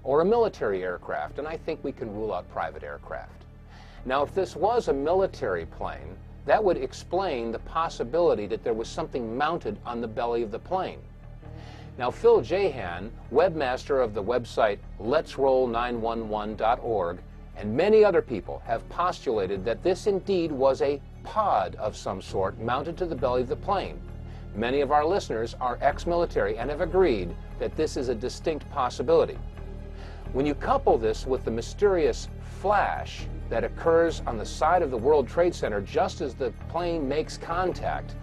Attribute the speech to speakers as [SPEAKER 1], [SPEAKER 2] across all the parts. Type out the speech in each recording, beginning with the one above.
[SPEAKER 1] or a military aircraft, and I think we can rule out private aircraft. Now, if this was a military plane, that would explain the possibility that there was something mounted on the belly of the plane. Now, Phil Jahan, webmaster of the website letsroll911.org, and many other people have postulated that this indeed was a pod of some sort mounted to the belly of the plane. Many of our listeners are ex-military and have agreed that this is a distinct possibility. When you couple this with the mysterious flash that occurs on the side of the World Trade Center just as the plane makes contact,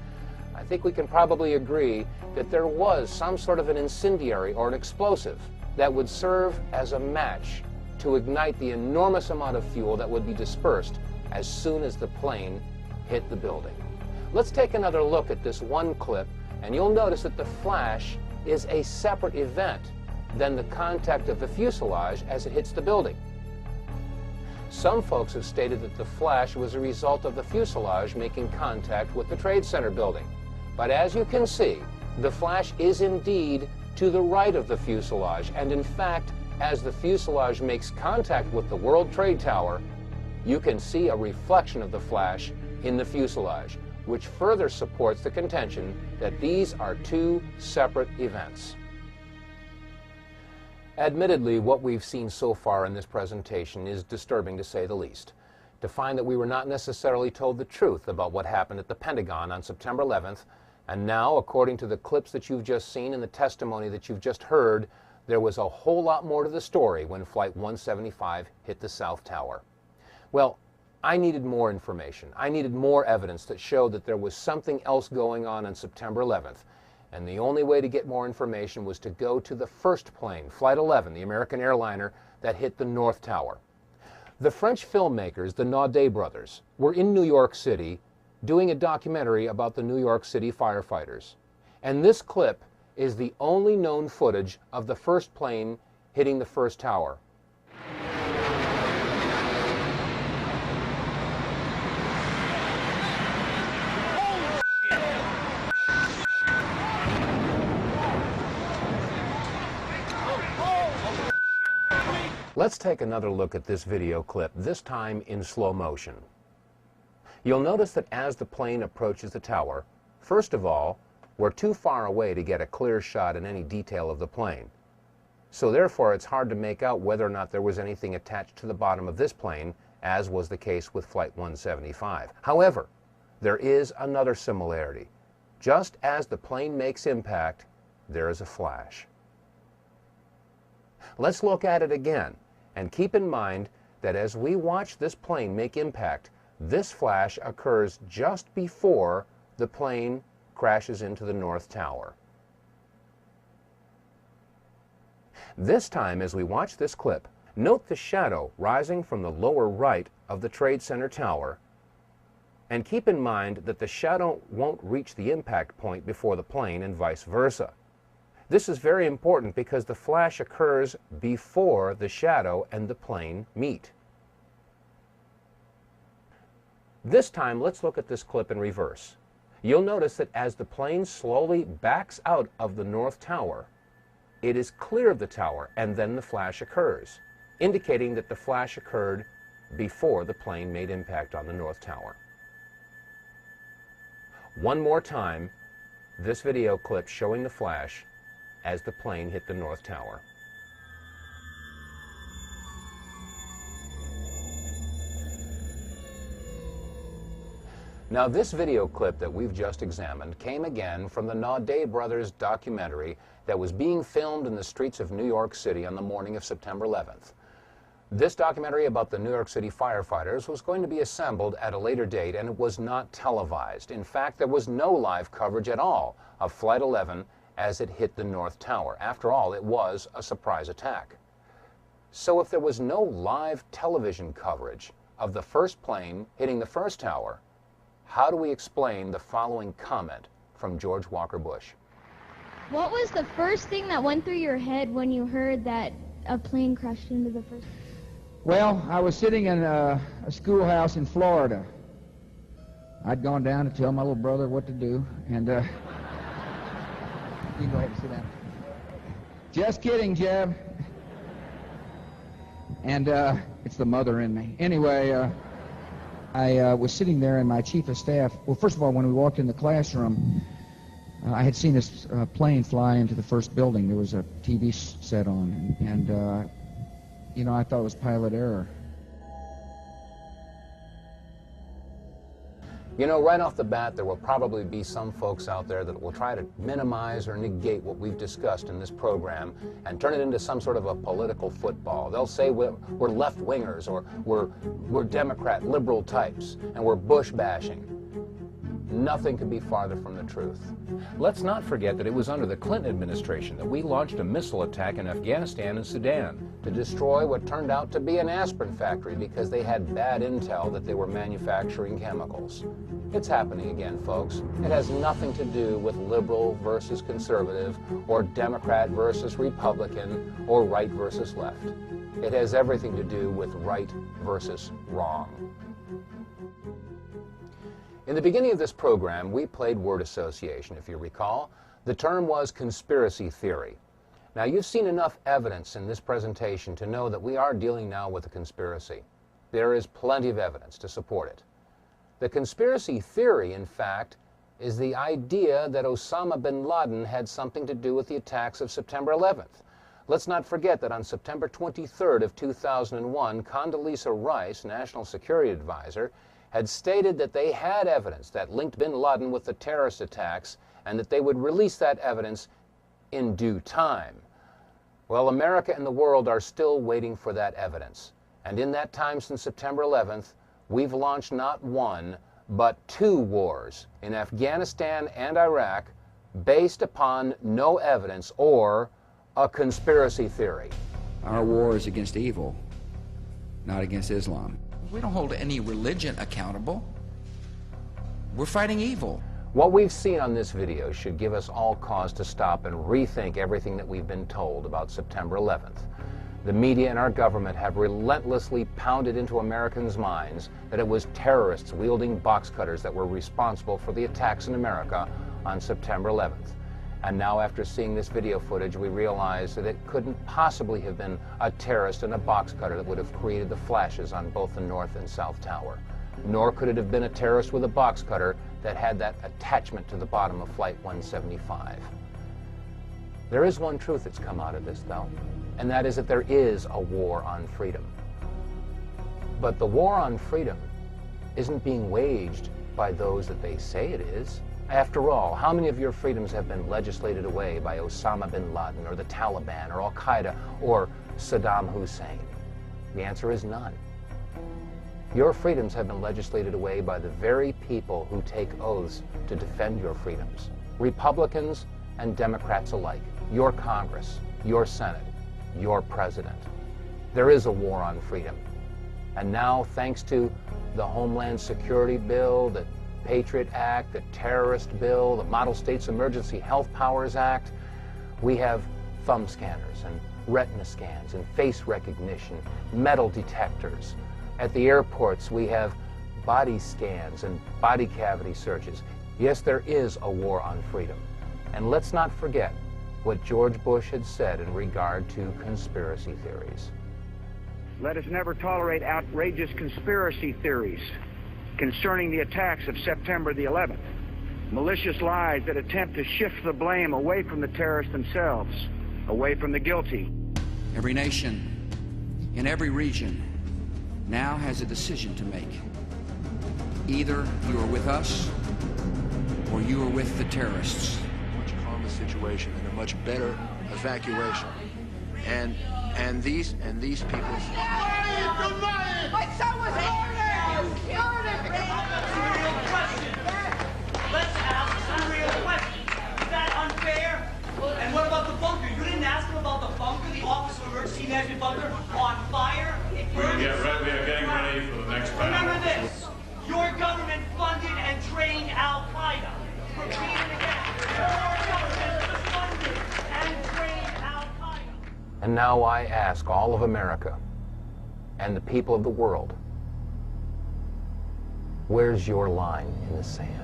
[SPEAKER 1] I think we can probably agree that there was some sort of an incendiary or an explosive that would serve as a match to ignite the enormous amount of fuel that would be dispersed as soon as the plane hit the building. Let's take another look at this one clip, and you'll notice that the flash is a separate event than the contact of the fuselage as it hits the building. Some folks have stated that the flash was a result of the fuselage making contact with the Trade Center building. But as you can see, the flash is indeed to the right of the fuselage, and in fact, as the fuselage makes contact with the World Trade Tower, you can see a reflection of the flash in the fuselage, which further supports the contention that these are two separate events. Admittedly, what we've seen so far in this presentation is disturbing to say the least. To find that we were not necessarily told the truth about what happened at the Pentagon on September 11th, and now, according to the clips that you've just seen and the testimony that you've just heard, there was a whole lot more to the story when Flight 175 hit the South Tower. Well, I needed more information. I needed more evidence that showed that there was something else going on September 11th. And the only way to get more information was to go to the first plane, Flight 11, the American airliner that hit the North Tower. The French filmmakers, the Naudet brothers, were in New York City doing a documentary about the New York City firefighters. And this clip is the only known footage of the first plane hitting the first tower. Let's take another look at this video clip, this time in slow motion. You'll notice that as the plane approaches the tower, first of all, we're too far away to get a clear shot in any detail of the plane. So therefore, it's hard to make out whether or not there was anything attached to the bottom of this plane, as was the case with Flight 175. However, there is another similarity. Just as the plane makes impact, there is a flash. Let's look at it again, and keep in mind that as we watch this plane make impact, this flash occurs just before the plane crashes into the North Tower. This time, as we watch this clip, note the shadow rising from the lower right of the Trade Center tower, and keep in mind that the shadow won't reach the impact point before the plane and vice versa. This is very important because the flash occurs before the shadow and the plane meet. This time, let's look at this clip in reverse. You'll notice that as the plane slowly backs out of the North Tower, it is clear of the tower, and then the flash occurs, indicating that the flash occurred before the plane made impact on the North Tower. One more time, this video clip showing the flash as the plane hit the North Tower. Now, this video clip that we've just examined came again from the Naudet brothers documentary that was being filmed in the streets of New York City on the morning of September 11th. This documentary about the New York City firefighters was going to be assembled at a later date, and it was not televised. In fact, there was no live coverage at all of Flight 11 as it hit the North Tower. After all, it was a surprise attack. So if there was no live television coverage of the first plane hitting the first tower, how do we explain the following comment from George Walker Bush?
[SPEAKER 2] What was the first thing that went through your head when you heard that a plane crashed into the first?
[SPEAKER 3] Well, I was sitting in a schoolhouse in Florida. I'd gone down to tell my little brother what to do, and you can go ahead and sit down. Just kidding, Jeb. And it's the mother in me. Anyway, I was sitting there, and my chief of staff, well, first of all, when we walked in the classroom, I had seen this plane fly into the first building. There was a TV set on, and you know, I thought it was pilot error.
[SPEAKER 1] You know, right off the bat, there will probably be some folks out there that will try to minimize or negate what we've discussed in this program and turn it into some sort of a political football. They'll say we're left-wingers, or we're Democrat, liberal types, and we're Bush bashing. Nothing could be farther from the truth. Let's not forget that it was under the Clinton administration that we launched a missile attack in Afghanistan and Sudan to destroy what turned out to be an aspirin factory because they had bad intel that they were manufacturing chemicals. It's happening again, folks. It has nothing to do with liberal versus conservative, or Democrat versus Republican, or right versus left. It has everything to do with right versus wrong. In the beginning of this program, we played word association, if you recall. The term was conspiracy theory. Now, you've seen enough evidence in this presentation to know that we are dealing now with a conspiracy. There is plenty of evidence to support it. The conspiracy theory, in fact, is the idea that Osama bin Laden had something to do with the attacks of September 11th. Let's not forget that on September 23rd of 2001, Condoleezza Rice, National Security Advisor, had stated that they had evidence that linked bin Laden with the terrorist attacks and that they would release that evidence in due time. Well, America and the world are still waiting for that evidence. And in that time since September 11th, we've launched not one, but two wars in Afghanistan and Iraq based upon no evidence or a conspiracy theory.
[SPEAKER 3] Our war is against evil, not against Islam.
[SPEAKER 4] We don't hold any religion accountable. We're fighting evil.
[SPEAKER 1] What we've seen on this video should give us all cause to stop and rethink everything that we've been told about September 11th. The media and our government have relentlessly pounded into Americans' minds that it was terrorists wielding box cutters that were responsible for the attacks in America on September 11th. And now, after seeing this video footage, we realize that it couldn't possibly have been a terrorist in a box cutter that would have created the flashes on both the North and South Tower. Nor could it have been a terrorist with a box cutter that had that attachment to the bottom of Flight 175. There is one truth that's come out of this, though, and that is that there is a war on freedom. But the war on freedom isn't being waged by those that they say it is. After all, how many of your freedoms have been legislated away by Osama bin Laden or the Taliban or Al-Qaeda or Saddam Hussein? The answer is none. Your freedoms have been legislated away by the very people who take oaths to defend your freedoms. Republicans and Democrats alike. Your Congress, your Senate, your President. There is a war on freedom. And now, thanks to the Homeland Security Bill, the Patriot Act, the Terrorist Bill, the Model States Emergency Health Powers Act, we have thumb scanners and retina scans and face recognition, metal detectors. At the airports, we have body scans and body cavity searches. Yes, there is a war on freedom. And let's not forget what George Bush had said in regard to conspiracy theories.
[SPEAKER 5] Let us never tolerate outrageous conspiracy theories concerning the attacks of September the 11th. Malicious lies that attempt to shift the blame away from the terrorists themselves, away from the guilty.
[SPEAKER 4] Every nation in every region now has a decision to make. Either you are with us or you are with the terrorists.
[SPEAKER 6] Much calmer situation and a much better evacuation. And these people.
[SPEAKER 7] My son was
[SPEAKER 8] Let's ask some real questions. Is that unfair? And what about the bunker? You didn't ask him about the bunker, the Office of Emergency Management bunker, on fire? It burned.
[SPEAKER 9] We are getting ready for the next panel.
[SPEAKER 8] Remember this. Your government funded and trained Al-Qaeda. Repeat it again. Your government funded and trained Al-Qaeda.
[SPEAKER 1] And now I ask all of America and the people of the world, where's your line in the sand?